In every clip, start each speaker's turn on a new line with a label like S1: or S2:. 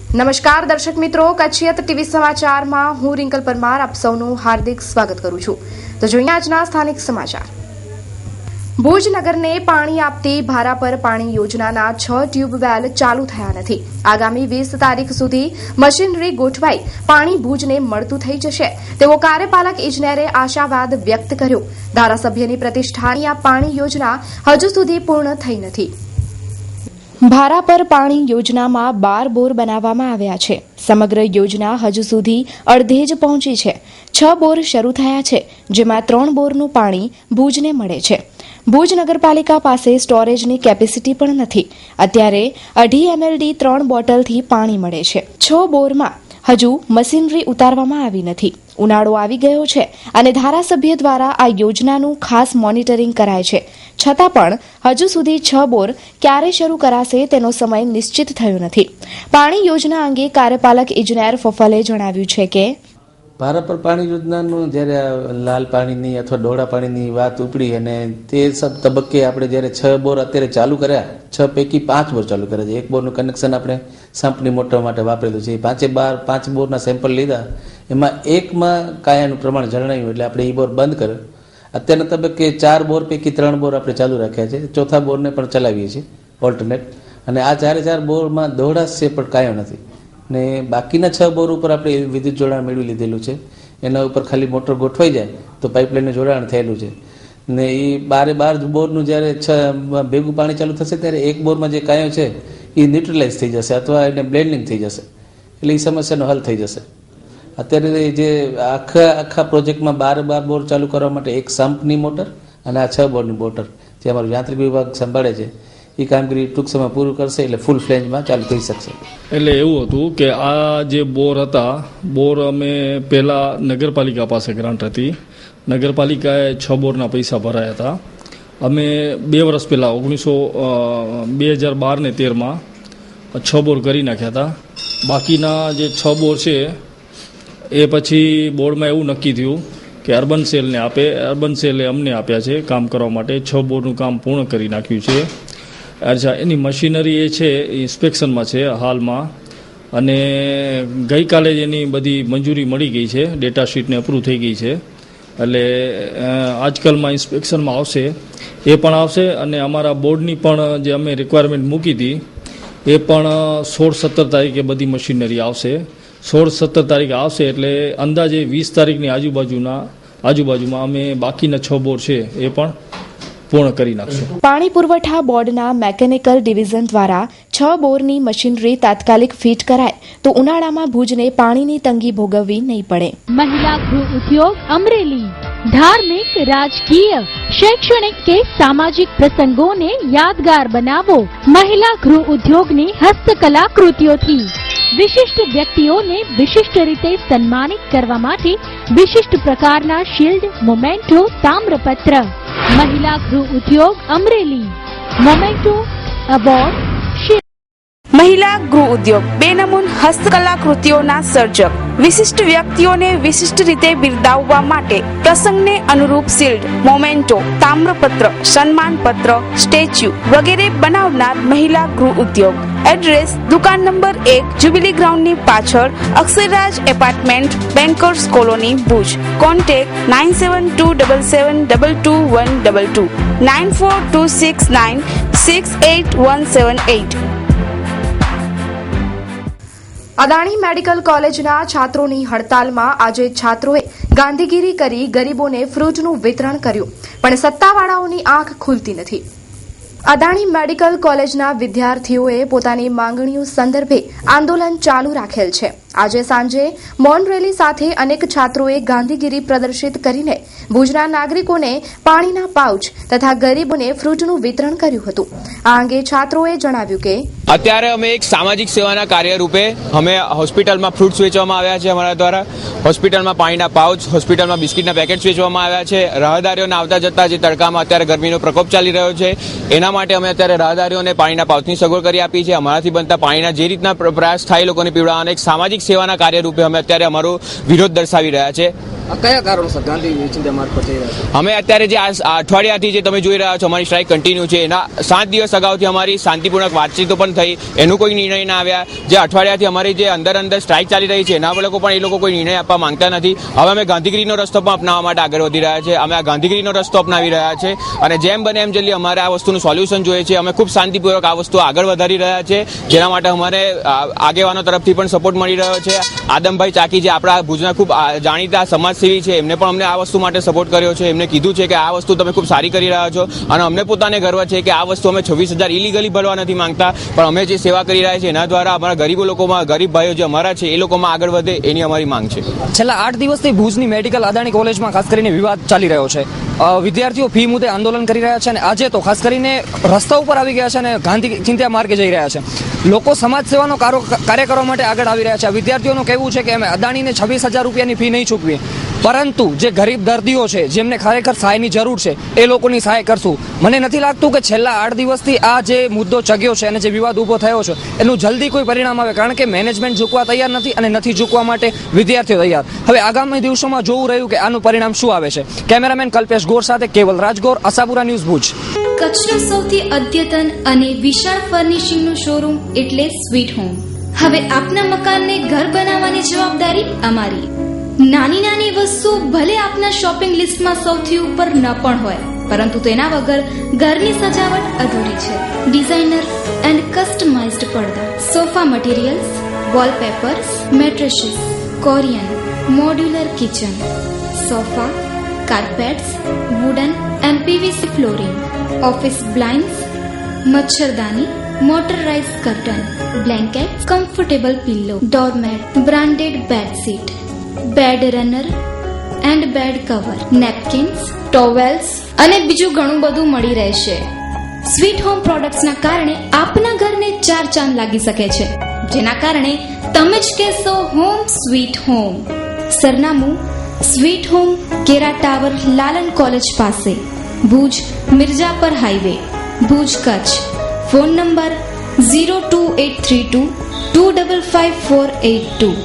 S1: નમસ્કાર દર્શક મિત્રો, કચ્છિયત ટીવી સમાચારમાં હું રિંકલ પરમાર આપ સૌનું હાર્દિક સ્વાગત કરું છું. તો જોઈએ આજના સ્થાનિક સમાચાર. ભુજ નગરને પાણી આપતી ભારાપર પાણી યોજનાના 6 ટ્યુબવેલ ચાલુ થયા નથી. આગામી 20 તારીખ સુધી મશીનરી ગોઠવાઈ પાણી ભુજને મળતું થઈ જશે તેવો કાર્યપાલક ઇજનેરે આશાવાદ વ્યક્ત કર્યો. ધારાસભ્યની પ્રતિષ્ઠાની આ પાણી યોજના હજુ સુધી પૂર્ણ થઈ નથી. ભારાપર પાણી યોજનામાં 12 બોર બનાવવામાં આવ્યા છે. સમગ્ર યોજના હજુ સુધી અડધે જ પહોંચી છે. 6 બોર શરૂ થયા છે, જેમાં 3 બોરનું પાણી ભુજને મળે છે. ભુજ નગરપાલિકા પાસે સ્ટોરેજની કેપેસિટી પણ નથી. અત્યારે 2.5 mld 3 બોટલથી પાણી મળે છે. 6 બોરમાં હજુ મશીનરી ઉતારવામાં આવી નથી. ઉનાળો આવી ગયો છે અને ધારાસભ્ય દ્વારા આ યોજનાનું ખાસ મોનિટરિંગ કરાય છે. છતાં પણ હજુ સુધી 6 બોર ક્યારે શરૂ કરાશે તેનો સમય નિશ્ચિત થયો નથી. પાણી યોજના અંગે કાર્યપાલક ઇજનેર ફફલે જણાવ્યું છે કે
S2: ભારાપર પાણી યોજનાનું જ્યારે લાલ પાણીની અથવા ડોળા પાણીની વાત ઉપડી અને તે તબક્કે આપણે જ્યારે 6 બોર અત્યારે ચાલુ કર્યા, 6 પૈકી 5 બોર ચાલુ કર્યા છે. 1 બોરનું કનેક્શન આપણે સાંપની મોટર માટે વાપરેલું છે. 5 બોરના સેમ્પલ લીધા, એમાં એકમાં કાયાનું પ્રમાણ જણાવ્યું એટલે આપણે એ બોર બંધ કર્યો. અત્યારના તબક્કે 4 બોર પૈકી 3 બોર આપણે ચાલુ રાખ્યા છે. ચોથા બોરને પણ ચલાવીએ છીએ ઓલ્ટરનેટ. અને આ 4 બોરમાં દોહડાશ છે પણ કાયો નથી. ને બાકીના 6 બોર ઉપર આપણે વિદ્યુત જોડાણ મેળવી લીધેલું છે. એના ઉપર ખાલી મોટર ગોઠવાઈ જાય તો પાઇપલાઇનનું જોડાણ થયેલું છે. ને એ 12 બોરનું જ્યારે ભેગું પાણી ચાલુ થશે ત્યારે 1 બોરમાં જે કાયો છે એ ન્યુટ્રલાઇઝ થઈ જશે અથવા એને બ્લેન્ડિંગ થઈ જશે. એટલે એ સમસ્યાનો હલ થઈ જશે. અત્યારે જે આખા પ્રોજેક્ટમાં 12 બોર ચાલુ કરવા માટે એક સમ્પની મોટર અને આ 6 બોરની મોટર જે અમારો યાંત્રિક વિભાગ સંભાળે છે એ કામગીરી ટૂંક સમય પૂરું કરશે એટલે ફૂલ ફ્લેજમાં ચાલુ થઈ શકશે.
S3: એટલે એવું હતું કે આ જે બોર હતા, બોર અમે પહેલાં નગરપાલિકા પાસે ગ્રાન્ટ હતી. નગરપાલિકાએ 6 બોરના પૈસા ભરાયા હતા. અમે 2 વર્ષ પહેલાં 2012 ને 13માં 6 બોર કરી નાખ્યા હતા. બાકીના જે 6 બોર છે એ પછી બોર્ડમાં એવું નક્કી થયું કે અર્બન સેલને આપે. અર્બન સેલે અમને આપ્યા છે કામ કરવા માટે. 6 બોરનું કામ પૂર્ણ કરી નાખ્યું છે. અચ્છા, એની મશીનરી એ છે ઇન્સ્પેક્શનમાં છે હાલમાં, અને ગઈકાલે જ એની બધી મંજૂરી મળી ગઈ છે. ડેટા શીટને અપ્રૂવ થઈ ગઈ છે. એટલે આજકાલમાં ઇન્સ્પેક્શનમાં આવશે, એ પણ આવશે. અને અમારા બોર્ડની પણ જે અમે રિક્વાયરમેન્ટ મૂકી હતી એ પણ 16-17 તારીખે બધી મશીનરી આવશે. 16-17 તારીખે આવશે એટલે અંદાજે 20 તારીખની આજુબાજુમાં અમે બાકીના 6 બોર છે એ પણ પૂર્ણ કરી નાખશું.
S1: પાણી પુરવઠા બોર્ડના મેકેનિકલ ડિવિઝન દ્વારા 6 બોરની મશીનરી તાત્કાલિક ફિટ કરાય તો ઉનાળામાં ભુજને પાણીની તંગી ભોગવવી નહીં પડે.
S4: महिला गृह उद्योग अमरेली धार्मिक, राजकीय, शैक्षणिक के सामाजिक प्रसंगों ने यादगार बनावो. महिला गृह उद्योगની હસ્તકલાકૃતિઓથી વિશિષ્ટ વ્યક્તિઓને વિશિષ્ટ રીતે સન્માનિત કરવા માટે વિશિષ્ટ પ્રકારના શિલ્ડ, મોમેન્ટો, તામ્રપત્ર. महिला गृह उद्योग अमरेली मोमेंटो अवॉर्ड.
S5: મહિલા ગૃહ ઉદ્યોગ બેનમૂન હસ્તકલાકૃતિઓના સર્જક. વિશિષ્ટ વ્યક્તિઓને વિશિષ્ટ રીતે બિરદાવવા માટે પ્રસંગને અનુરૂપ શિલ્ડ, મોમેન્ટો, તામ્રપત્ર, સન્માનપત્ર, સ્ટેચ્યુ વગેરે બનાવનાર મહિલા ગૃહ ઉદ્યોગ. એડ્રેસ: દુકાન નંબર 1, જ્યુબિલી ગ્રાઉન્ડની પાછળ, Aksharraj apartment, bankers colony, Bhuj. Contact 9727722122 9426968178.
S1: Adani medical કોલેજના છાત્રોની હડતાલમાં આજે છાત્રોએ ગાંધીગીરી કરી ગરીબોને ફ્રૂટનું વિતરણ કર્યું, પણ સત્તાવાળાઓની આંખ ખુલતી નથી. અદાણી મેડિકલ કોલેજના વિદ્યાર્થીઓએ પોતાની માંગણીઓ સંદર્ભે આંદોલન ચાલુ રાખેલ છે. આજે સાંજે મૌન રેલી સાથે અનેક છાત્રોએ ગાંધીગીરી પ્રદર્શિત કરીને ભુજના નાગરિકોને પાણીના પાઉચ તથા ગરીબોને ફ્રૂટનું વિતરણ કર્યું હતું. આ અંગે છાત્રોએ જણાવ્યું કે
S6: અત્યારે અમે એક સામાજિક સેવાના કાર્ય રૂપે અમે હોસ્પિટલમાં ફ્રૂટ્સ વેચવામાં આવ્યા છે અમારા દ્વારા. હોસ્પિટલમાં પાણીના પાઉચ, હોસ્પિટલમાં બિસ્કિટના પેકેટ્સ વેચવામાં આવ્યા છે. રાહદારીઓને આવતા જતા જે તડકામાં અત્યારે ગરમીનો પ્રકોપ ચાલી રહ્યો છે એના માટે અમે અત્યારે રાહદારીઓને પાણીના પાઉચની સગવડ કરી આપી છે. અમારાથી બનતા પાણીના જે રીતના પ્રયાસ થાય લોકોને પીવડાવવાના એક સામાજિક સેવાના કાર્ય રૂપે અમે અત્યારે અમારો વિરોધ દર્શાવી રહ્યા છે.
S7: કયા કારણોસર ગાંધી ચિંતા માર્ગ પર જઈ રહ્યા છે?
S6: અમે અત્યારે જે આ અઠવાડિયાથી જે તમે જોઈ રહ્યા છો અમારી સ્ટ્રાઇક કન્ટિન્યુ છે, એના 7 દિવસ અગાઉથી અમારી શાંતિપૂર્વક વાતચીતો પણ થઈ, એનું કોઈ નિર્ણય ના આવ્યા. જે અઠવાડિયાથી અમારી જે અંદર સ્ટ્રાઇક ચાલી રહી છે એના એ લોકો કોઈ નિર્ણય આપવા માંગતા નથી. હવે અમે ગાંધીગીરીનો રસ્તો પણ અપનાવવા માટે આગળ વધી રહ્યા છે. અમે આ ગાંધીગીરીનો રસ્તો અપનાવી રહ્યા છે અને જેમ બને એમ જલ્દી અમારે આ વસ્તુનું સોલ્યુશન જોઈએ છે. અમે ખૂબ શાંતિપૂર્વક આ વસ્તુ આગળ વધારી રહ્યા છે, જેના માટે અમારે આગેવાનો તરફથી પણ સપોર્ટ મળી રહ્યો છે. આદમભાઈ ચાકી જે આપણા ભુજના ખૂબ જાણીતા સમાજસેવી છે, એમને પણ અમને આ વસ્તુ માટે સપોર્ટ કર્યો છે. એમને કીધું છે કે આ વસ્તુ તમે ખૂબ સારી કરી રહ્યા છો અને અમને પોતાને ગર્વ છે કે આ વસ્તુ અમે 26,000 ઇલીગલી ભરવા નથી માંગતા, પણ અમે જે સેવા કરી રહ્યા છીએ એના દ્વારા અમારા ગરીબ ભાઈઓ જે અમારા છે એ લોકોમાં આગળ વધે એની અમારી માંગ છે.
S7: છેલ્લા 8 દિવસથી ભુજની મેડિકલ અદાણી કોલેજમાં ખાસ કરીને વિવાદ ચાલી રહ્યો છે. વિદ્યાર્થીઓ ફી મુદ્દે આંદોલન કરી રહ્યા છે અને આજે તો ખાસ કરીને રસ્તા ઉપર આવી ગયા છે અને ગાંધી ચિંતા માર્ગે જઈ રહ્યા છે. લોકો સમાજ સેવાનો કાર્ય કરવા માટે આગળ આવી રહ્યા છે. વિદ્યાર્થીઓનું કહેવું છે કે અમે અદાણીને 26,000 રૂપિયાની ફી નહીં ચૂકવીએ, પરંતુ જે ગરીબ દર્દીઓ છે જેમને ખરેખર સહાયની જરૂર છે એ લોકોની સહાય કરશું. મને નથી લાગતું કે છેલ્લા 8 દિવસથી આ જે મુદ્દો ચગ્યો છે અને જે વિવાદ ઊભો થયો છે એનું જલ્દી કોઈ પરિણામ આવે, કારણ કે મેનેજમેન્ટ ઝૂકવા તૈયાર નથી અને નથી ઝૂકવા માટે વિદ્યાર્થીઓ તૈયાર. હવે આગામી દિવસોમાં જોવું રહ્યું કે આનું પરિણામ શું આવે છે. કેમેરામેન કલ્પેશ ગોર સાથે કેવલ રાજગોર, આશાપુરા ન્યૂઝ, ભુજ.
S8: કચ્છનું સૌથી અદ્યતન અને વિશાળ ફર્નિશિંગનું શોરૂમ એટલે સ્વીટ હોમ. હવે આપના મકાનને ઘર બનાવવાની જવાબદારી અમારી. નાની નાની વસ્તુ ભલે આપના શોપિંગ લિસ્ટમાં સૌથી ઉપર ન પણ હોય, પરંતુ તેના વગર ઘરની સજાવટ અધૂરી છે. ડિઝાઇનર એન્ડ કસ્ટમાઇઝ્ડ પડદા, sofa materials, wallpapers, mattresses, Corian, modular kitchen, sofa, carpets, wooden and PVC flooring, office blinds, મચ્છરદાની, motorised curtain, blanket, comfortable pillow, doormat, branded bedsheet, bed runner and bed cover, napkins, towels અને બીજું ઘણું બધું મળી રહેશે. Sweet home પ્રોડક્ટ્સના કારણે આપના ઘરને 4 ચાંદ લાગી શકે છે, જેના કારણે તમે જ કહેશો હોમ સ્વીટ હોમ. સરનામું સ્વીટ હોમ, કેરા ટાવર, લાલન કોલેજ પાસે, Bhuj Mirjapar highway, Bhuj, Kutch. Phone number 02832 255482.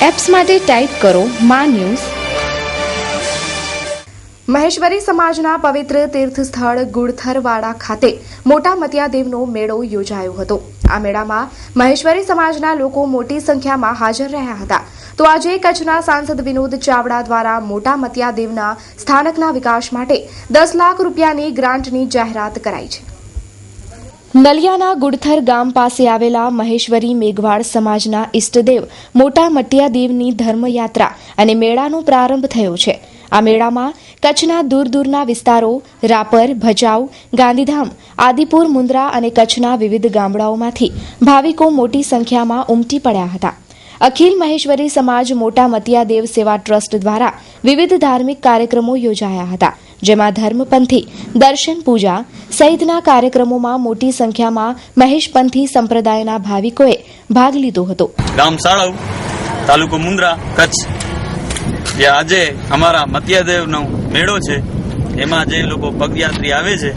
S1: Apps માટે ટાઈપ કરો માં ન્યૂઝ. મહેશ્વરી સમાજના પવિત્ર તીર્થ સ્થળ ગુડથરવાડા ખાતે મોટા મતિયાદેવનો મેળો યોજાયો હતો. આ મેળામાં મહેશ્વરી સમાજના લોકો મોટી સંખ્યામાં હાજર રહ્યા હતા. તો આજે કચ્છના સાંસદ વિનોદ ચાવડા દ્વારા મોટા મતિયાદેવના સ્થાનકના વિકાસ માટે 10 લાખ રૂપિયાની ગ્રાન્ટની જાહેરાત કરાઈ છે. નલિયાના ગુડથર ગામ પાસે આવેલા મહેશ્વરી મેઘવાડ સમાજના ઇષ્ટદેવ મોટા મટિયાદેવની ધર્મયાત્રા અને મેળાનો પ્રારંભ થયો છે. આ મેળામાં કચ્છના દૂરના વિસ્તારો રાપર, ભચાઉ, ગાંધીધામ, આદિપુર, મુન્દ્રા અને કચ્છના વિવિધ ગામડાઓમાંથી ભાવિકો મોટી સંખ્યામાં ઉમટી પડ્યા હતા. અખિલ મહેશ્વરી સમાજ મોટા મતિયાદેવ સેવા ટ્રસ્ટ દ્વારા વિવિધ ધાર્મિક કાર્યક્રમો યોજાયા હતા, જેમાં ધર્મપંથી દર્શન પૂજા સહિતના કાર્યક્રમોમાં મોટી સંખ્યામાં મહેશપંથી સંપ્રદાયના ભાવિકોએ ભાગ લીધો હતો.
S9: ગામ સાળવ, તાલુકો મુન્દ્રા, કચ્છ, જે આજે અમારા મતિયાદેવનો મેળો છે, એમાં જે લોકો પગયાત્રી આવે છે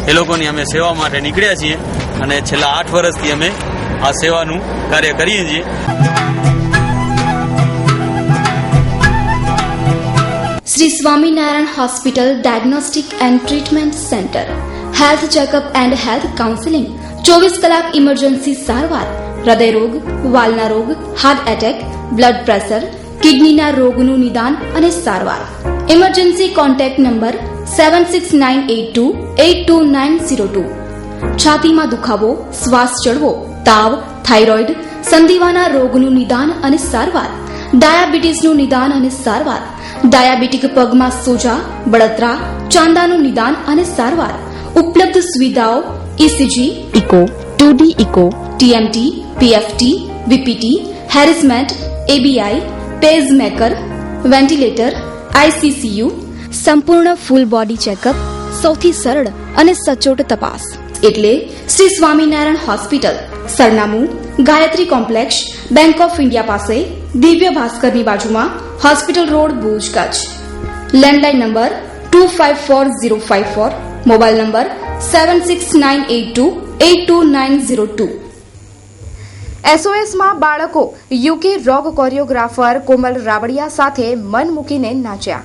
S9: એ લોકોની અમે સેવા માટે નીકળ્યા છીએ અને છેલ્લા 8 વર્ષથી અમે આ સેવાનું કાર્ય કરીએ છીએ.
S8: Shri Swaminarayan hospital diagnostic and treatment centre, health checkup and health counselling, 24 કલાક ઇમરજન્સી સારવાર, હૃદય રોગ, વાલ્વના રોગ, હાર્ટ એટેક, બ્લડ પ્રેશર, કિડનીના રોગનું નિદાન અને સારવાર. Emergency contact number 7698282902. છાતીમાં દુખાવો, શ્વાસ ચડવો, તાવ, થાઇરોઇડ, સંધિવાના રોગનું નિદાન અને સારવાર, ડાયાબિટીસનું નિદાન અને સારવાર, ડાયાબિટીક પગમાં સોજા, બળતરા, ચાંદાનું નિદાન અને સારવાર. ઉપલબ્ધ સુવિધાઓ ECG, echo, 2D echo, TMT, PFT, VPT, હેરિસમેન્ટ, એબીઆઈ, પેસમેકર, વેન્ટિલેટર, આઈસીસીયુ, સંપૂર્ણ ફૂલ બોડી ચેકઅપ, સૌથી સરળ અને સચોટ તપાસ. એટલે શ્રી સ્વામિનારાયણ હોસ્પિટલ. સરનામું Gayatri complex, bank of India પાસે, દિવ્ય ભાસ્કરની બાજુમાં, hospital road, Bhuj, Kutch. Landline number 254054, mobile number 7698282902.
S1: એસઓએસમાં બાળકો યુકે રોક કોરિયોગ્રાફર કોમલ રાબડિયા સાથે મન મૂકીને નાચ્યા.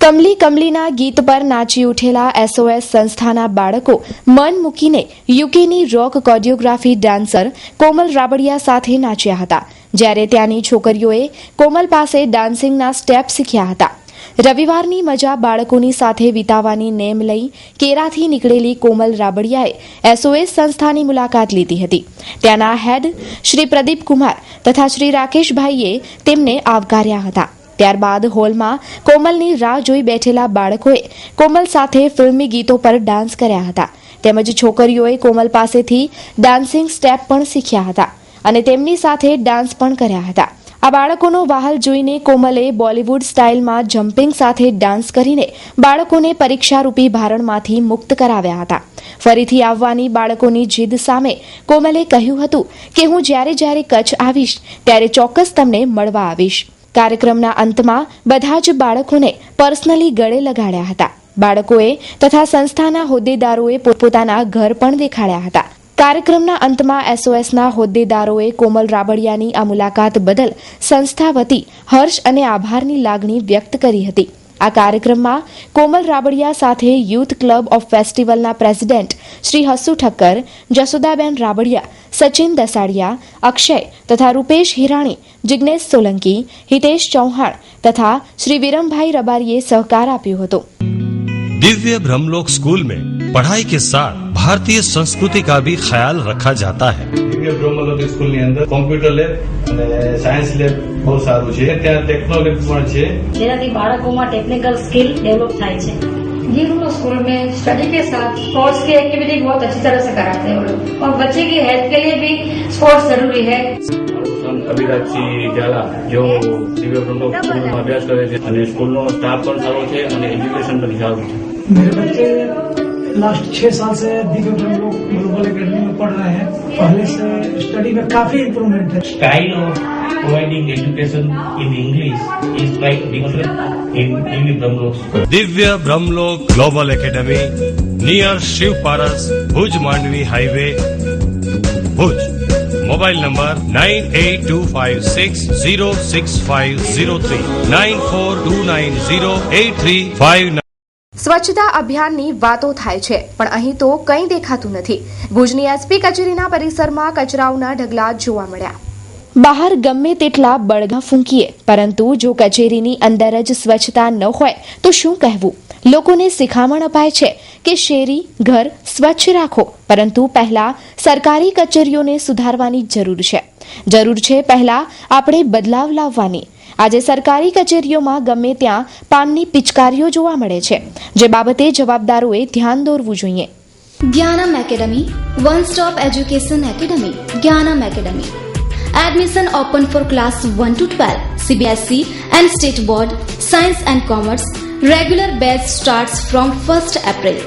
S1: કમલી કમલીના ગીત પર નાચી ઉઠેલા એસઓએસ સંસ્થાના બાળકો મન મૂકીને યુકેની રોક કોરિયોગ્રાફી ડાન્સર કોમલ રાબડિયા સાથે નાચ્યા હતા, જ્યારે ત્યાંની છોકરીઓએ કોમલ પાસે ડાન્સિંગના સ્ટેપ શીખ્યા હતા. રવિવારની મજા બાળકોની સાથે વિતાવવાની નેમ લઈ કેરાથી નીકળેલી કોમલ રાબડિયાએ એસઓએસ સંસ્થાની મુલાકાત લીધી હતી. ત્યાંના હેડ શ્રી પ્રદીપ કુમાર તથા શ્રી રાકેશભાઈએ તેમને આવકાર્યા હતા. ત્યારબાદ હોલમાં કોમલની રાહ જોઈ બેઠેલા બાળકોએ કોમલ સાથે ફિલ્મી ગીતો પર ડાન્સ કર્યા હતા, તેમજ છોકરીઓએ કોમલ પાસેથી ડાન્સિંગ સ્ટેપ પણ શીખ્યા હતા અને તેમની સાથે ડાન્સ પણ કર્યા હતા. આ બાળકોનો વહાલ જોઈને કોમલે બોલિવૂડ સ્ટાઇલમાં જમ્પિંગ સાથે ડાન્સ કરીને બાળકોને પરીક્ષારૂપી ભારણમાંથી મુક્ત કરાવ્યા હતા. ફરીથી આવવાની બાળકોની જીદ સામે કોમલે કહ્યું હતું કે હું જ્યારે કચ્છ આવીશ ત્યારે ચોક્કસ તમને મળવા આવીશ. કાર્યક્રમના અંતમાં બધા જ બાળકોને પર્સનલી ગળે લગાડ્યા હતા. બાળકોએ તથા સંસ્થાના હોદ્દેદારોએ પોતપોતાના ઘર પણ દેખાડ્યા હતા. કાર્યક્રમના અંતમાં એસઓએસના હોદ્દેદારોએ કોમલ રાબડિયાની આ મુલાકાત બદલ સંસ્થા વતી હર્ષ અને આભારની લાગણી વ્યક્ત કરી હતી. આ કાર્યક્રમમાં કોમલ રાબડિયા સાથે યુથ ક્લબ ઓફ ફેસ્ટિવલના પ્રેસિડેન્ટ શ્રી હસુ ઠક્કર, જસોદાબેન રાબડિયા, સચિન દસાડિયા, અક્ષય તથા રૂપેશ હિરાણી, જિગ્નેશ સોલંકી, હિતેશ ચૌહાણ તથા શ્રી વિરમભાઈ રબારીએ સહકાર આપ્યો હતો.
S10: दिव्य ब्रह्मलोक स्कूल में पढ़ाई के साथ भारतीय संस्कृति का भी ख्याल रखा जाता है.
S11: દિવ્ય બ્રહ્મલોક સ્કૂલની અંદર કોમ્પ્યુટર લેબ અને સાયન્સ લેબ બહુ સારું છે. ત્યાં ટેકનોલોજી પણ છે,
S12: જેનાથી બાળકોમાં ટેक्निकल स्किल डेवलप થાય છે. ये लोग स्कूल में स्टडी के साथ स्पोर्ट्स की एक्टिविटी बहुत अच्छी तरह से कराते हैं वो लोग, और बच्चे की हेल्थ के लिए भी स्पोर्ट्स जरूरी है.
S13: અભિરાજસિંહ ઝાલા जो દિવ્ય બ્રહ્મલોક સ્કૂલમાં અભ્યાસ કરે છે અને સ્કૂલનો સ્ટાફ પણ સારો છે અને એજ્યુકેશન પણ સારું છે.
S14: मेरे बच्चे लास्ट 6 साल से दिव्य ब्रह्मलोक ग्लोबल एकेडमी में पढ़ रहे हैं. पहले से स्टडी में काफी इम्प्रूवमेंट है.
S13: Style of providing education in English is quite different in Divya Brahmlok School.
S10: Divya Brahmlok global academy near Shiv Paras, Bhuj Mandvi highway, Bhuj. Mobile number 9825606503 94290835.
S1: સ્વચ્છતા અભિયાનની વાતો થાય છે પણ અહીં તો કંઈ દેખાતું નથી. ભુજની એસપી કચેરીના પરિસરમાં કચરાઓના ઢગલા જોવા મળ્યા. બહાર ગમે તેટલા બળગા ફૂંકીએ, પરંતુ જો કચેરીની અંદર જ સ્વચ્છતા ન હોય તો શું કહેવું? લોકોને શિખામણ અપાય છે કે શેરી ઘર સ્વચ્છ રાખો, પરંતુ પહેલા સરકારી કચેરીઓને સુધારવાની જરૂર છે. પહેલા આપણે બદલાવ લાવવાની. આજે સરકારી કચેરીઓમાં ગમે ત્યાં પાનની પિચકારીઓ જોવા મળે છે, જે બાબતે જવાબદારોએ ધ્યાન દોરવું જોઈએ.
S8: Gyanam academy, one stop education academy. Gyanam academy. Admission open for class 1 to 12, CBSE and State Board, Science and Commerce. Regular batch starts from 1st April.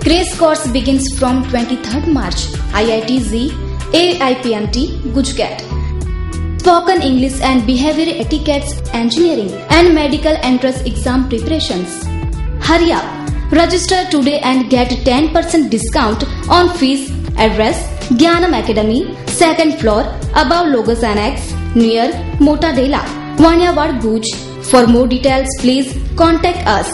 S8: Grace course begins from 23rd March. IIT-Z, AIPMT, Gujarat. Spoken English and Behavior Etiquettes, Engineering and Medical Entrance Exam Preparations. Hurry up! Register today and get 10% discount on fees. Address: Gyanam Academy, 2nd floor, above Logos Annex, near Mota Dela, Vanyawad, Bhuj. For more details, please contact us.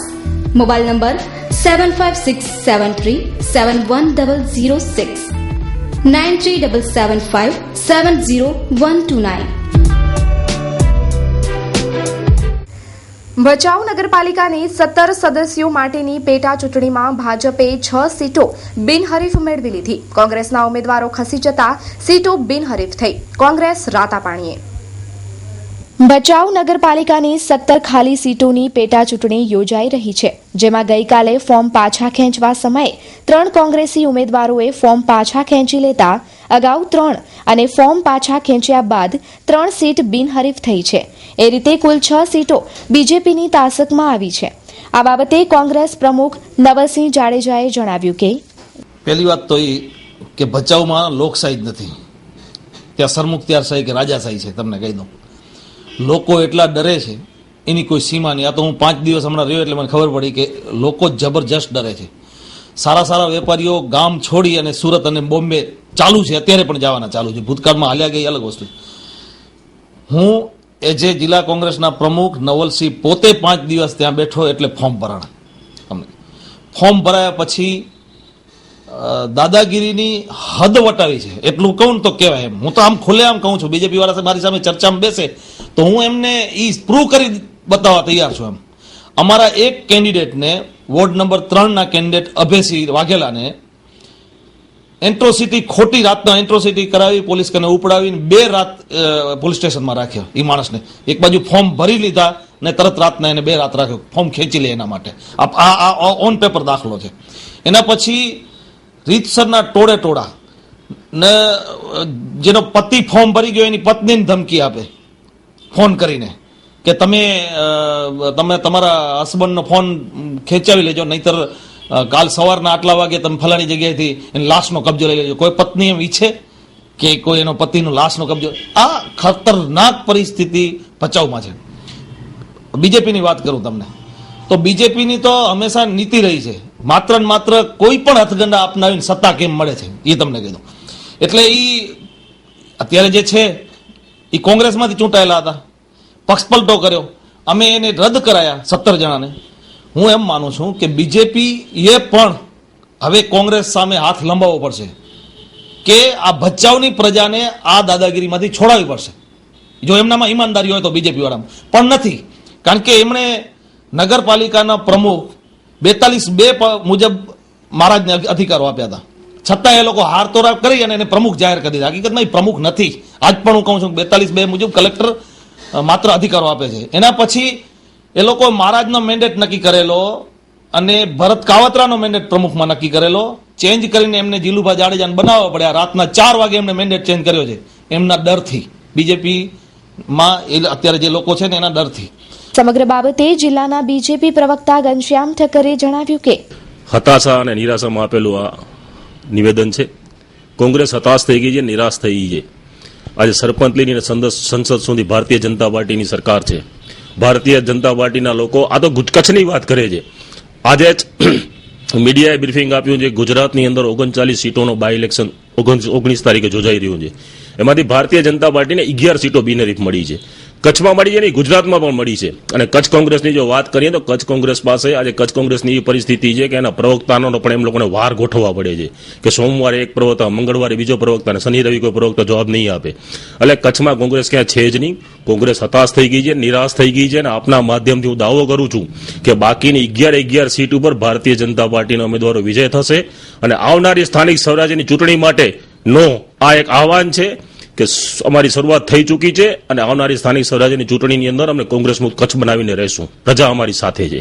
S8: Mobile number 756737106 9377570129.
S1: Bhachau નગરપાલિકાની 17 સદસ્યો માટેની પેટા ચૂંટણીમાં ભાજપે 6 સીટો બિનહરીફ મેળવી લીધી. કોંગ્રેસના ઉમેદવારો ખસી જતા સીટો બિનહરીફ થઈ. કોંગ્રેસ રાતા પાણીએ. ભચાઉ નગરપાલિકાની 17 ખાલી સીટોની પેટા ચૂંટણી યોજાઈ રહી છે, જેમાં ગઈકાલે ફોર્મ પાછા ખેંચવા સમયે 3 કોંગ્રેસી ઉમેદવારોએ ફોર્મ પાછા ખેંચી લેતા અગાઉ 3 અને ફોર્મ પાછા ખેંચ્યા બાદ 3 સીટ બિનહરીફ થઈ છે. એ રીતે કુલ 6 સીટો બીજેપીની તાસકમાં આવી છે. આ બાબતે કોંગ્રેસ પ્રમુખ નવલસિંહ જાડેજાએ જણાવ્યું કે
S15: પહેલી વાત તો એ કે ભચાઉમાં લોકશાહી જ નથી, ત્યાં સરમુખત્યારશાહી કે રાજાશાહી છે. તમને કહી દઉં, લોકો એટલા ડરે છે એની કોઈ સીમા નહીં. આ તો હું 5 દિવસ હમણાં રહ્યો એટલે મને ખબર પડી કે લોકો જબરજસ્ત ડરે છે. સારા વેપારીઓ ગામ છોડી અને સુરત અને બોમ્બે ચાલુ છે, અત્યારે પણ જવાના ચાલુ છે. ભૂતકાળમાં હાલ્યા ગઈ અલગ વસ્તુ. હું એ જે જિલ્લા કોંગ્રેસના પ્રમુખ નવલસિંહ પોતે 5 દિવસ ત્યાં બેઠો એટલે ફોર્મ ભરાણા. અમને ફોર્મ ભરાયા પછી દાદાગીરીની હદ વટાવી છે એટલું કહું તો કહેવાય એમ. હું તો આમ ખુલ્લેઆમ કહું છું, બીજેપી વાળા મારી સામે ચર્ચામાં બેસે તો હું એમને એ પ્રૂવ કરી બતાવવા તૈયાર છું. એમ અમારા એક કેન્ડિડેટને વોર્ડ નંબર 3ના કેન્ડિડેટ અભયસિંહ વાઘેલાને એન્ટ્રોસિટી, ખોટી રાતના એન્ટ્રોસિટી કરાવી, પોલીસ કને ઉપડાવીને 2 રાત પોલીસ સ્ટેશનમાં રાખ્યો. એ માણસને એક બાજુ ફોર્મ ભરી લીધા ને તરત રાતના એને 2 રાત રાખ્યો, ફોર્મ ખેંચી લે એના માટે. આ ઓન પેપર દાખલો છે. એના પછી રીતસરના ટોળા ને જેનો પતિ ફોર્મ ભરી ગયો એની પત્નીને ધમકી આપે ફોન કરીને કે તમે તમારા હસબન્ડનો ફોન ખેંચાવી લેજો, નહીતર કાલ સવારના આટલા વાગે તમે ફલાણી જગ્યાએથી એની લાશનો કબજો લઈ લેજો. કોઈ પત્ની એમ ઈચ્છે કે કોઈ એનો પતિનો લાશનો કબજો? આ ખતરનાક પરિસ્થિતિ ભચાઉમાં છે. બીજેપીની વાત કરું તમને તો બીજેપીની તો હંમેશા નીતિ રહી છે માત્ર ને માત્ર કોઈ પણ હથગંડા અપનાવીને સત્તા કેમ મળે છે એ તમને કહી દઉં. એટલે એ અત્યારે જે છે એ કોંગ્રેસમાંથી ચૂંટાયેલા હતા, પક્ષપલટો કર્યો, અમે એને રદ કરાયા 17 જણાને. હું એમ માનું છું કે બીજેપી એ પણ હવે કોંગ્રેસ સામે હાથ લંબાવવો પડશે કે આ ભચાઉની પ્રજાને આ દાદાગીરીમાંથી છોડાવવી પડશે. જો એમનામાં ઈમાનદારી હોય તો બીજેપી વાળામાં પણ નથી, કારણ કે એમણે નગરપાલિકાના પ્રમુખ 42(2) મુજબ મહારાજને અધિકારો આપ્યા હતા, છતાં એ લોકો હાર તોરાપ કરી અને એને પ્રમુખ જાહેર કરી દીધા. હકીકતમાં એ પ્રમુખ નથી. આજ પણ હું કહું છું 42(2) મુજબ કલેક્ટર માત્ર અધિકારો આપે છે. એના પછી એ લોકો મહારાજનો મેન્ડેટ નક્કી કરેલો અને ભરત કાવતરાનો મેન્ડેટ પ્રમુખમાં નક્કી કરેલો ચેન્જ કરીને એમને જીલુભા જાડેજાને બનાવવા પડ્યા. રાતના 4 વાગે એમને મેન્ડેટ ચેન્જ કર્યો છે એમના ડરથી, બીજેપીમાં અત્યારે જે લોકો છે ને એના ડરથી.
S1: સમગ્ર બાબતે જિલ્લાના બીજેપી પ્રવક્તા ઘનશ્યામ ઠક્કરે જણાવ્યું કે
S16: હતાશા અને નિરાશામાં આપેલું આ નિવેદન છે. કોંગ્રેસ હતાશ થઈ ગઈ છે, નિરાશ થઈ ગઈ છે. આજે સરપંચની સંસદ સુધી ભારતીય જનતા પાર્ટીની સરકાર છે. ભારતીય જનતા પાર્ટીના લોકો આ તો કચ્છની વાત કરે છે. આજે જ મીડિયાએ બ્રીફિંગ આપ્યું છે ગુજરાતની અંદર 39 સીટોનો બાય ઇલેક્શન 19 તારીખે યોજાઈ રહ્યું છે. એમાંથી ભારતીય જનતા પાર્ટીને 11 સીટો બિનહરીફ મળી છે. કચ્છમાં મળી છે નહીં, ગુજરાતમાં પણ મળી છે. અને કચ્છ કોંગ્રેસની જો વાત કરીએ તો કચ્છ કોંગ્રેસ પાસે આજે કચ્છ કોંગ્રેસની એ પરિસ્થિતિ છે કે એના પ્રવક્તાનો પણ એમ લોકોને વાર ગોઠવવા પડે છે કે સોમવારે એક પ્રવક્તા, મંગળવારે બીજો પ્રવક્તા અને શનિ રવિ કોઈ પ્રવક્તા જવાબ નહીં આપે. એટલે કચ્છમાં કોંગ્રેસ ક્યાં છે જ નહીં. કોંગ્રેસ હતાશ થઈ ગઈ છે, નિરાશ થઈ ગઈ છે. અને આપના માધ્યમથી હું દાવો કરું છું કે બાકીની 11 સીટ ઉપર ભારતીય જનતા પાર્ટીના ઉમેદવારો વિજય થશે. અને આવનારી સ્થાનિક સ્વરાજ્યની ચૂંટણી માટે આ એક આહવાન છે કે અમારી શરૂઆત થઈ ચૂકી છે અને આવનારી સ્થાનિક સ્વરાજ્યની ચૂંટણીની અંદર અમે કોંગ્રેસ મુક્ત કચ્છ બનાવીને રહેશું. પ્રજા અમારી સાથે છે.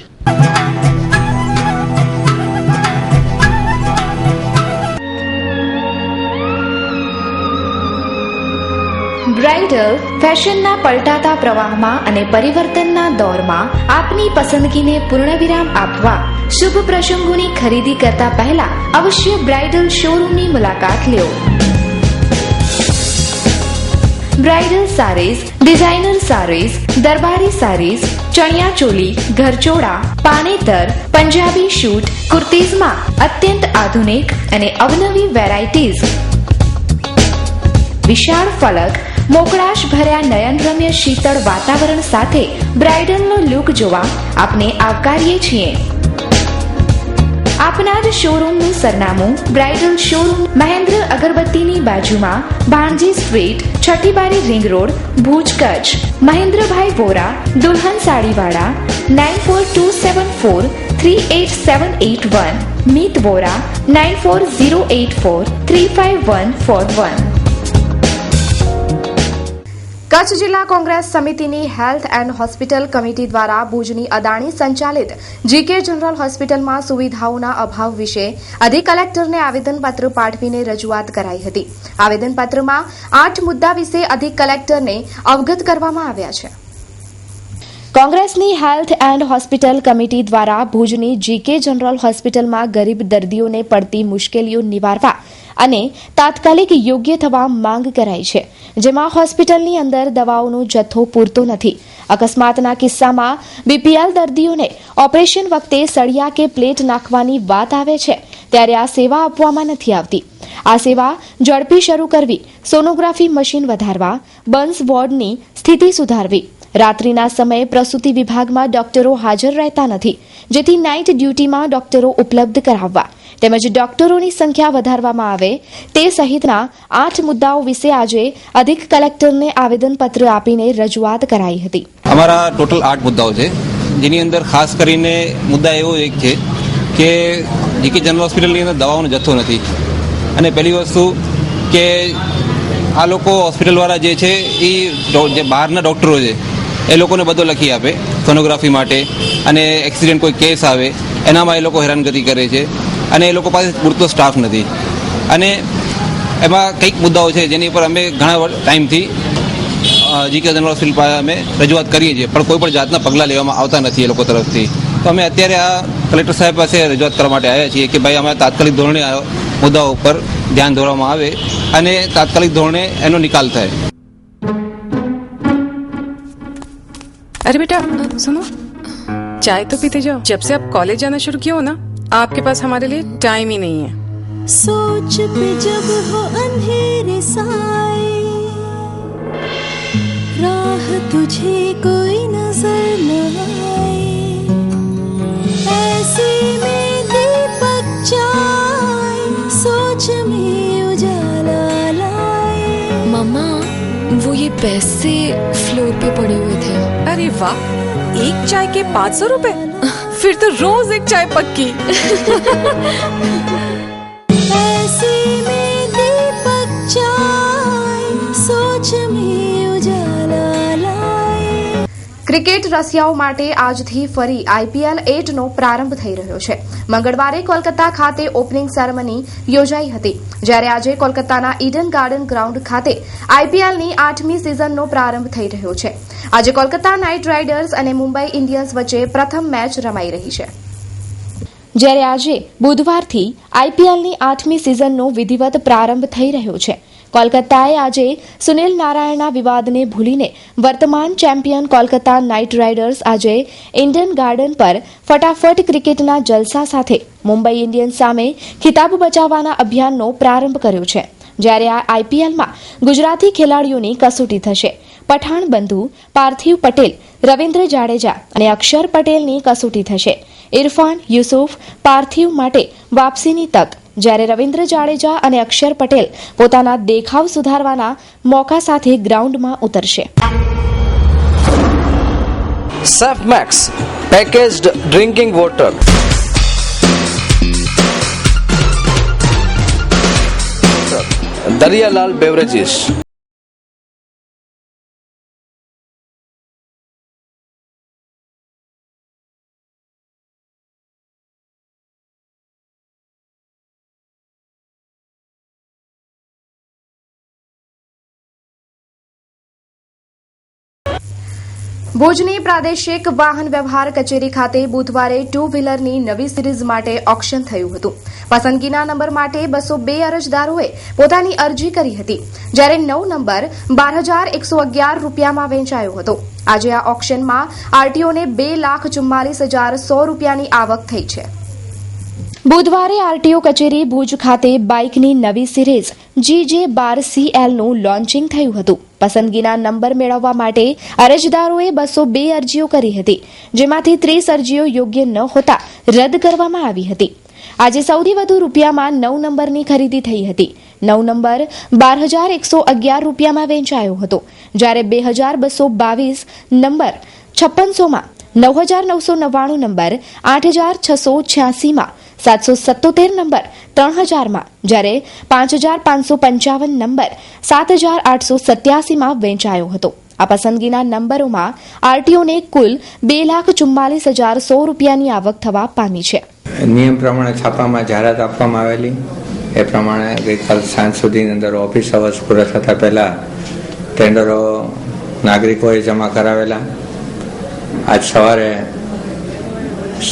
S1: બ્રાઇડલ ફેશનના પલટાતા પ્રવાહમાં અને પરિવર્તનના દોરમાં આપની પસંદગીને પૂર્ણવિરામ આપવા શુભ પ્રસંગોની ખરીદી કરતા પહેલા અવશ્ય બ્રાઇડલ શોરૂમની મુલાકાત લો. બ્રાઇડલ સારીઝ, ડિઝાઇનર સારીઝ, દરબારી સારીઝ, ચણિયા ચોલી, ઘરચોળા, પાનેતર, પંજાબી શૂટ, કુર્તીઝમાં અત્યંત આધુનિક અને અવનવી વેરાયટીઝ, વિશાળ ફલક, મોકળાશ ભર્યા નયનરમ્ય શીતળ વાતાવરણ સાથે બ્રાઇડલનો લુક જોવા આપને આવકારીએ છીએ. આપના જ શોરૂમનું સરનામું બ્રાઇડલ શોરૂમ મહેન્દ્ર અગરબત્તીની બાજુમાં, ભાણજી સ્ટ્રીટ, છઠ્ઠી બારી રિંગ રોડ, ભુજ, કચ્છ. મહેન્દ્રભાઈ વોરા, દુલ્હન સાડીવાળા, 9427438781. મીત વોરા, 9408435141. કચ્છ જિલ્લા કોંગ્રેસ સમિતિની હેલ્થ એન્ડ હોસ્પિટલ કમિટી દ્વારા ભુજની અદાણી સંચાલિત જીકે જનરલ હોસ્પિટલમાં સુવિધાઓના અભાવ વિશે અધિક કલેક્ટરને આવેદનપત્ર પાઠવીને રજૂઆત કરાઈ હતી. આવેદનપત્રમાં 8 મુદ્દા વિશે અધિક કલેક્ટરને અવગત કરવામાં આવ્યા છે. કોંગ્રેસની હેલ્થ એન્ડ હોસ્પિટલ કમિટી દ્વારા ભુજની જીકે જનરલ હોસ્પિટલમાં ગરીબ દર્દીઓને પડતી મુશ્કેલીઓ નિવારવા અને તાત્કાલિક યોગ્ય થવા માંગ કરાઈ છે, જેમાં હોસ્પિટલની અંદર દવાઓનો જથ્થો પૂરતો નથી. અકસ્માતના કિસ્સામાં બીપીએલ દર્દીઓને ઓપરેશન વખતે સળિયા કે પ્લેટ નાખવાની વાત આવે છે ત્યારે આ સેવા આપવામાં નથી આવતી. આ સેવા ઝડપી શરૂ કરવી, સોનોગ્રાફી મશીન વધારવા, બર્ન્સ વોર્ડની સ્થિતિ સુધારવી. રાત્રિના સમયે પ્રસૂતિ વિભાગમાં ડોક્ટરો હાજર રહેતા નથી, જેથી નાઇટ ડ્યુટીમાં ડોક્ટરો ઉપલબ્ધ કરાવવા તેમજ ડોક્ટરોની સંખ્યા વધારવામાં આવે તે સહિતના 8 મુદ્દાઓ વિશે આજે અધિક કલેક્ટરને આવેદનપત્ર આપીને રજૂઆત કરાઈ હતી.
S17: અમારા ટોટલ 8 મુદ્દાઓ છે, જેની અંદર ખાસ કરીને મુદ્દા એવો એક છે કે જીકે જનરલ હોસ્પિટલની અંદર દવાઓનો જથ્થો નથી. અને પહેલી વસ્તુ કે આ લોકો હોસ્પિટલવાળા જે છે એ જે બહારના ડૉક્ટરો છે એ લોકોને બધો લખી આપે સોનોગ્રાફી માટે, અને એક્સિડન્ટ કોઈ કેસ આવે એનામાં એ લોકો હેરાનગતિ કરે છે, અને એ લોકો પાસે પૂરતો સ્ટાફ નથી. અને એમાં કંઈક મુદ્દાઓ છે જેની પર અમે ઘણા ટાઈમથી જીકે જનરલ હોસ્પિટલ પાસે અમે રજૂઆત કરીએ છીએ, પણ કોઈ પણ જાતના પગલાં લેવામાં આવતા નથી એ લોકો તરફથી. તો અમે અત્યારે આ કલેક્ટર સાહેબ પાસે રજૂઆત કરવા માટે આવ્યા છીએ કે ભાઈ અમે તાત્કાલિક ધોરણે આ મુદ્દાઓ ઉપર ધ્યાન દોરવામાં આવે અને તાત્કાલિક ધોરણે એનો નિકાલ થાય.
S18: अरे बेटा सुनो, चाय तो पीते जाओ. जब से आप कॉलेज जाना शुरू किया हो ना, आपके पास हमारे लिए टाइम ही नहीं है.
S19: सोच पे जब हो अंधेरे साए, राह तुझे कोई नजर न आए, ऐसे में दीपक जाए, सोच में उजाला लाए.
S20: मम्मा, वो ये पैसे फ्लोर पे पड़े हुए थे.
S18: अरे वाह, एक चाय के 500 रुपए? फिर तो रोज एक चाय पक्की.
S19: ऐसे में दीपक जाए, सोच में उजाला लाए.
S1: ક્રિકેટ રસિયાઓ માટે આજથી ફરી IPL 8નો પ્રારંભ થઈ રહ્યો છે. મંગળવારે કોલકાતા ખાતે ઓપનિંગ સેરેમની યોજાઈ હતી, જ્યારે આજે કોલકાતાના ઈડન ગાર્ડન ગ્રાઉન્ડ ખાતે IPLની 8મી સિઝનનો પ્રારંભ થઈ રહ્યો છે. આજે કોલકાતા નાઇટ રાઇડર્સ અને મુંબઈ ઇન્ડિયન્સ વચ્ચે પ્રથમ મેચ રમાઈ રહી છે, જ્યારે આજે બુધવારથી IPLની 8મી સિઝનનો વિધિવત પ્રારંભ થઈ રહ્યો છે. કોલકાતાએ આજે સુનિલ નારાયણના વિવાદને ભૂલીને વર્તમાન ચેમ્પિયન કોલકાતા નાઇટ રાઇડર્સ આજે ઇન્ડન ગાર્ડન પર ફટાફટ ક્રિકેટના જલસા સાથે મુંબઈ ઇન્ડિયન્સ સામે ખિતાબ બચાવવાના અભિયાનનો પ્રારંભ કર્યો છે. જ્યારે આ IPLમાં ગુજરાતી ખેલાડીઓની કસોટી થશે. પઠાણ બંધુ પાર્થિવ પટેલ, રવિન્દ્ર જાડેજા અને અક્ષર પટેલની કસોટી થશે. ઇરફાન યુસુફ પાર્થિવ માટે વાપસીની તક, જ્યારે રવિન્દ્ર જાડેજા અને અક્ષર પટેલ પોતાના દેખાવ સુધારવાના મોકા સાથે ગ્રાઉન્ડમાં ઉતરશે.
S21: Safe max packaged drinking water. Dariyalal beverages.
S1: ભુજની પ્રાદેશિક વાહન વ્યવહાર કચેરી ખાતે બુધવારે 2 વ્હીલરની નવી સિરીઝ માટે ઓક્શન થયું હતું. પસંદગીના નંબર માટે 202 અરજદારોએ પોતાની અરજી કરી હતી, જ્યારે 9 નંબર 12,111 રૂપિયામાં વેચાયો હતો. આજે આ ઓક્શનમાં આરટીઓને 2,44,100 રૂપિયાની આવક થઈ છે. બુધવારે આરટીઓ કચેરી ભુજ ખાતે બાઇકની નવી સિરીઝ GJ12CLનું લોન્ચિંગ થયું હતું. પસંદગીના નંબર મેળવવા માટે અરજદારોએ 202 અરજીઓ કરી હતી, જેમાંથી 30 અરજીઓ યોગ્ય ન હોતા રદ કરવામાં આવી હતી. આજે સૌથી વધુ રૂપિયામાં 9 નંબરની ખરીદી થઈ હતી. 9 નંબર 12,111 રૂપિયામાં વેચાયો હતો, જ્યારે 2,222 નંબર 5600માં, 9,999 નંબર 8,686માં, 777 નંબર 3,000માં, જ્યારે 5,555 નંબર 7,887માં વેચાયો હતો. આ પસંદગીના નંબરોમાં આરટીઓને કુલ 2,44,100 રૂપિયાની આવક થવા પામી છે.
S22: નિયમ પ્રમાણે છાપામાં જાહેરાત આપવામાં આવેલી એ પ્રમાણે ગઈકાલ સાંજ સુધીની અંદર ઓફિસ અવર્સ પૂરા થતા પહેલા ટેન્ડરો નાગરિકોએ જમા કરાવેલા. આજ સવારે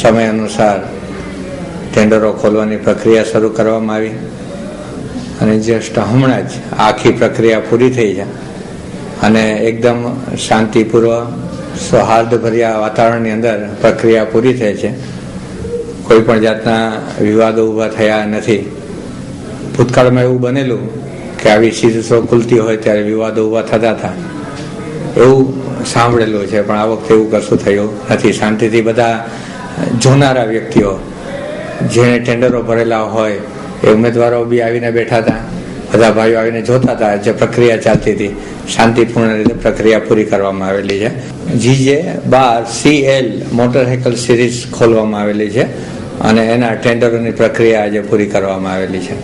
S22: સમય અનુસાર ટેન્ડરો ખોલવાની પ્રક્રિયા શરૂ કરવામાં આવી અને જસ્ટ હમણાં જ આખી પ્રક્રિયા પૂરી થઈ છે અને એકદમ શાંતિપૂર્વક સૌહાર્દભર્યા વાતાવરણની અંદર પ્રક્રિયા પૂરી થઈ છે. કોઈ પણ જાતના વિવાદો ઊભા થયા નથી. ભૂતકાળમાં એવું બનેલું કે આવી સીરીઝો ખુલતી હોય ત્યારે વિવાદો ઊભા થતા હતા, એવું સાંભળેલું છે. પણ આ વખતે એવું કશું થયું નથી. શાંતિથી બધા જોનારા વ્યક્તિઓ જેણે ટેન્ડરો ભરેલા હોય એ ઉમેદવારો બી આવીને બેઠા હતા, બધા ભાઈઓ આવીને જોતા હતા. જે પ્રક્રિયા ચાલતી હતી શાંતિપૂર્ણ રીતે પ્રક્રિયા પૂરી કરવામાં આવેલી છે. GJ12CL મોટરસાયકલ સિરીઝ ખોલવામાં આવેલી છે અને એના ટેન્ડરોની પ્રક્રિયા આજે પૂરી કરવામાં આવેલી છે.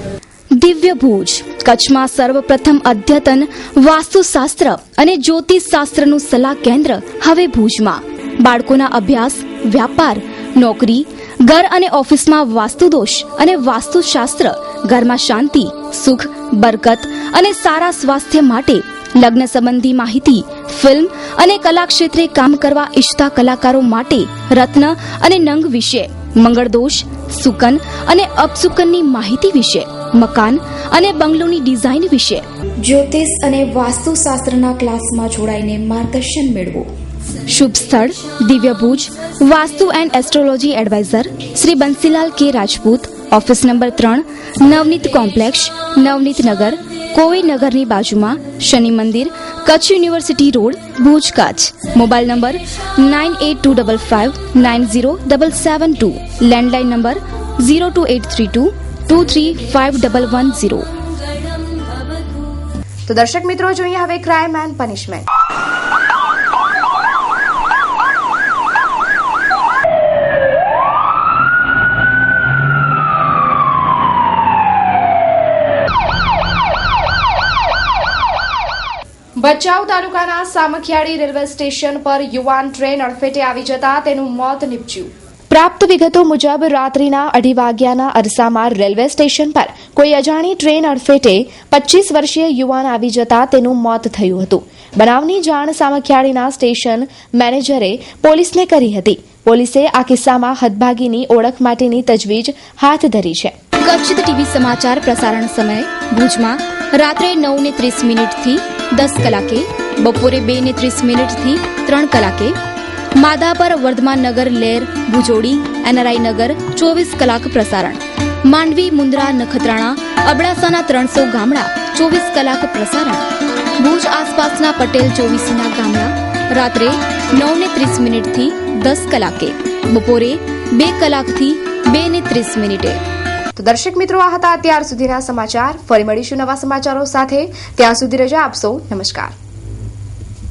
S2: દિવ્ય ભુજ કચ્છમાં સર્વપ્રથમ અદ્યતન વાસ્તુશાસ્ત્ર અને જ્યોતિષશાસ્ત્રનું સલાહ કેન્દ્ર હવે ભુજમાં. બાળકોના અભ્યાસ, વ્યાપાર, નોકરી, ઘર અને ઓફિસમાં વાસ્તુદોષ અને વાસ્તુશાસ્ત્ર, ઘરમાં શાંતિ, સુખ, બરકત અને સારા સ્વાસ્થ્ય માટે, લગ્ન સંબંધી માહિતી, ફિલ્મ અને કલા ક્ષેત્રે કામ કરવા ઈચ્છતા કલાકારો માટે રત્ન અને નંગ વિશે, મંગળદોષ, સુકન અને અપસુકનની માહિતી વિશે, મકાન અને બંગલોની ડિઝાઇન વિશે,
S8: જ્યોતિષ અને વાસ્તુશાસ્ત્રના ક્લાસમાં જોડાઈને માર્ગદર્શન મેળવો.
S2: શુભ સ્થળ Divya Bhuj. Vastu and astrology adviser Shri Bansilal K Rajput. Office number 3, Navneet complex, Navneet Nagar, Kovi નગરની બાજુમાં, Shani Mandir, Kutch university road, Bhuj, Kutch. Mobile number 9825590772. Landline number 02832235110.
S1: તો દર્શક મિત્રો, જોઈએ હવે ક્રાઇમ એન્ડ પનિશમેન્ટ. ભચાઉ તાલુકાના સામખિયાળી રેલવે સ્ટેશન પર યુવાન ટ્રેન અડફેટે આવી જતા તેનું મોત નીપજ્યું. પ્રાપ્ત વિગતો મુજબ રાત્રિના 2:30 વાગ્યાના અરસામાં રેલવે સ્ટેશન પર કોઈ અજાણી ટ્રેન અડફેટે 25 વર્ષીય યુવાન આવી જતા તેનું મોત થયું હતું. બનાવની જાણ સામખિયાળીના સ્ટેશન મેનેજરે પોલીસને કરી હતી. પોલીસે આ કિસ્સામાં હદભાગીની ઓળખ માટેની તજવીજ હાથ ધરી છે.
S2: કચ્છ ટીવી સમાચાર પ્રસારણ સમય ભુજમાં રાત્રે 9:30 થી 10 કલાકે, બપોરે 2:30 થી 3 કલાકે. માધાપર વર્ધમાન નગર લેર ભુજોડી NRI નગર 24 કલાક પ્રસારણ. માંડવી મુન્દ્રા નખત્રાણા અબડાસાના 300 ગામડા 24 કલાક પ્રસારણ. ભુજ આસપાસના પટેલ 24ના ગામડા રાત્રે 9:30 થી 10 કલાકે, બપોરે 2 કલાકથી 2:30.
S1: તો દર્શક મિત્રો, આ હતા અત્યાર સુધીના સમાચાર. ફરી મળીશું નવા સમાચારો સાથે. ત્યાં સુધી રજા આપશો. નમસ્કાર.